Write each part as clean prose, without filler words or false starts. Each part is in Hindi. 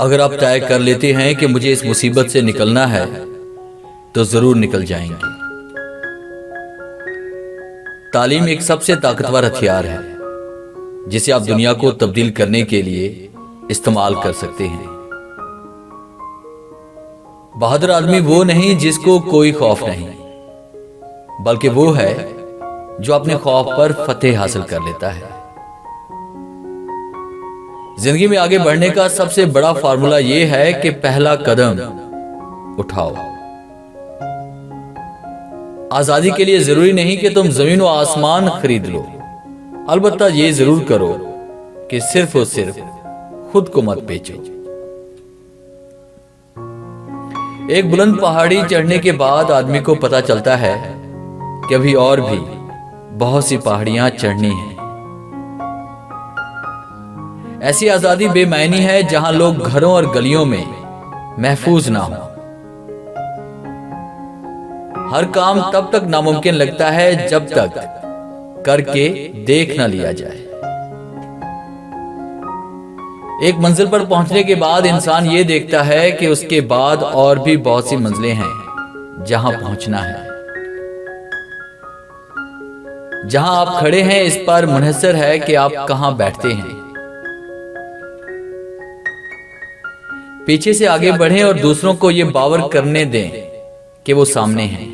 अगर आप तय कर लेते हैं कि मुझे इस मुसीबत से निकलना है तो जरूर निकल जाएंगे। तालीम एक सबसे ताकतवर हथियार है जिसे आप दुनिया को तब्दील करने के लिए इस्तेमाल कर सकते हैं। बहादुर आदमी वो नहीं जिसको कोई खौफ नहीं, बल्कि वो है जो अपने खौफ पर फतेह हासिल कर लेता है। जिंदगी में आगे बढ़ने का सबसे बड़ा फार्मूला यह है कि पहला कदम उठाओ। आजादी के लिए जरूरी नहीं कि तुम जमीन व आसमान खरीद लो, अलबत्ता ये जरूर करो कि सिर्फ और सिर्फ खुद को मत बेचो। एक बुलंद पहाड़ी चढ़ने के बाद आदमी को पता चलता है कि अभी और भी बहुत सी पहाड़ियां चढ़नी हैं। ऐसी आजादी बेमायनी है जहां लोग घरों और गलियों में महफूज ना हो। हर काम तब तक नामुमकिन लगता है जब तक करके देख ना लिया जाए। एक मंजिल पर पहुंचने के बाद इंसान ये देखता है कि उसके बाद और भी बहुत सी मंजिलें हैं जहां पहुंचना है। जहां आप खड़े हैं इस पर मुनहसर है कि आप कहां बैठते हैं। पीछे से आगे बढ़ें और दूसरों को यह बावर करने दें कि वो सामने हैं।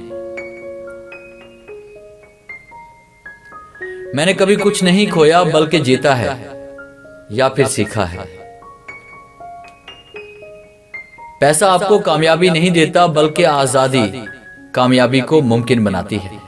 मैंने कभी कुछ नहीं खोया बल्कि जीता है या फिर सीखा है। पैसा आपको कामयाबी नहीं देता बल्कि आजादी कामयाबी को मुमकिन बनाती है।